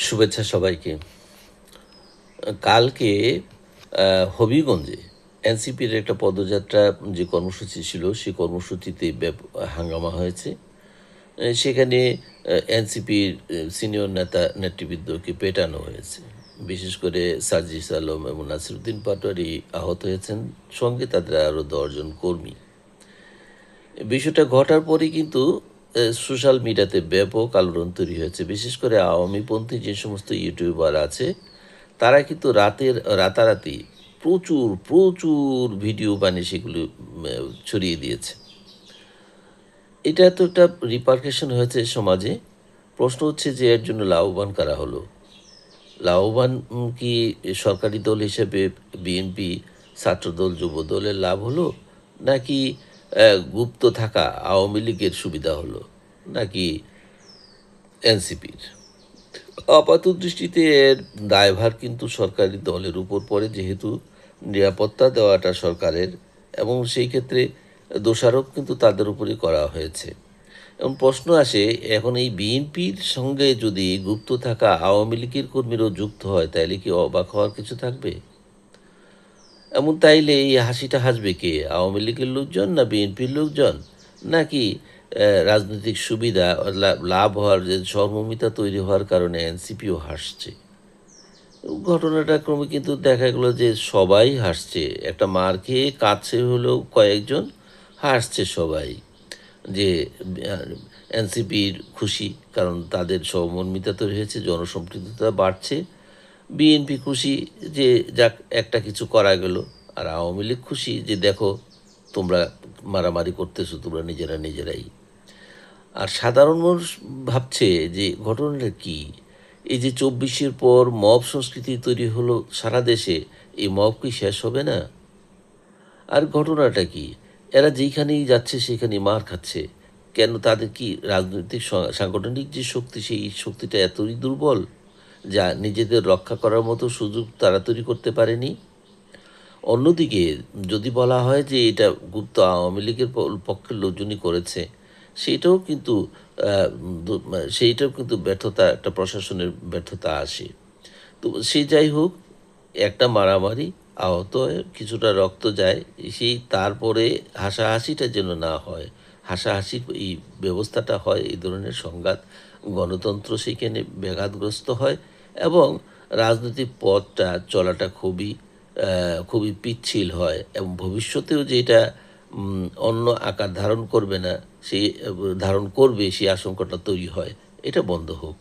শুভেচ্ছা সবাইকে। কালকে হবিগঞ্জে এনসিপির একটা পদযাত্রা যে কর্মসূচি ছিল, সেই কর্মসূচিতে হাঙ্গামা হয়েছে। সেখানে এনসিপির সিনিয়র নেতৃবৃন্দকে পেটানো হয়েছে। বিশেষ করে সার্জিস আলম এবং নাসিরুদ্দিন পাটোয়ারি আহত হয়েছেন, সঙ্গে তাদের আরও ১০ জন কর্মী। বিষয়টা ঘটার পরেই কিন্তু সোশ্যাল মিডিয়াতে ব্যাপক আলোড়ন তৈরি হয়েছে। বিশেষ করে আওয়ামীপন্থী যে সমস্ত ইউটিউবার আছে, তারা কিন্তু রাতারাতি প্রচুর ভিডিও বানিয়ে সেগুলো ছড়িয়ে দিয়েছে। এটা তো একটা রিপারকেশন হয়েছে সমাজে। প্রশ্ন হচ্ছে যে এর জন্য লাভবান কারা হলো? লাভবান কি সরকারি দল হিসেবে বিএনপি, ছাত্রদল, যুবদলের লাভ হলো? নাকি গুপ্ত থাকা আওয়ামী লীগের সুবিধা হলো? নাকি এনসিপির? আপাত দৃষ্টিতে এর দায়ভার কিন্তু সরকারি দলের উপর পড়ে, যেহেতু নিরাপত্তা দেওয়াটা সরকারের, এবং সেই ক্ষেত্রে দোষারোপ কিন্তু তাদের উপরই করা হয়েছে। এবং প্রশ্ন আসে, এখন এই বিএনপির সঙ্গে যদি গুপ্ত থাকা আওয়ামী লীগের কর্মীরাও যুক্ত হয়, তাইলে কি অবাক হওয়ার কিছু থাকবে? এমন তাইলে এই হাসিটা হাসবে কে? আওয়ামী লীগের লোকজন, না বিএনপির লোকজন, নাকি রাজনৈতিক সুবিধা লাভ হওয়ার যে সহমর্মিতা তৈরি হওয়ার কারণে এনসিপিও হাসছে? ঘটনাটা ক্রমে কিন্তু দেখা গেল যে সবাই হাসছে। একটা মার খেয়ে কাঁদছে হলেও কয়েকজন, হাসছে সবাই। যে এনসিপির খুশি, কারণ তাদের সহমর্মিতা তৈরি হয়েছে, জনসম্পৃক্ততা বাড়ছে। বিএনপি খুশি যে যাক একটা কিছু করা গেল। আর আওয়ামী লীগ খুশি যে দেখো তোমরা মারামারি করতেছো তোমরা নিজেরাই। আর সাধারণ মানুষ ভাবছে যে ঘটনাটা কি? এই যে ২৪-এর পর মব সংস্কৃতি তৈরি হলো সারা দেশে, এই মব কি শেষ হবে না? আর ঘটনাটা কি? এরা যেইখানেই যাচ্ছে সেখানেই মার খাচ্ছে। কেন? তাদের কি রাজনৈতিক সাংগঠনিক যে শক্তি, সেই শক্তিটা এতই দুর্বল যা নিজেদের রক্ষা করার মতো সুযোগ তারা তৈরি করতে পারেনি? অন্যদিকে যদি বলা হয় যে এটা গুপ্ত আওয়ামী লীগের পক্ষের লোকজনই করেছে, সেটাও কিন্তু সেইটাও কিন্তু ব্যর্থতা, একটা প্রশাসনের ব্যর্থতা আসে। তো সে যাই হোক, একটা মারামারি, আহত হয়, কিছুটা রক্ত যায়, সেই তারপরে হাসাহাসিটা যেন না হয়। হাসাহাসির এই ব্যবস্থাটা হয়, এই ধরনের সংঘাত, গণতন্ত্র সেইখানে ব্যাঘাতগ্রস্ত হয়, এবং রাজনৈতিক পথটা চলাটা খুবই পিচ্ছিল হয়, এবং ভবিষ্যতেও যে এটা অন্য আকার ধারণ করবে না, সেই ধারণ করবে, সেই আশঙ্কাটা তৈরি হয়। এটা বন্ধ হোক।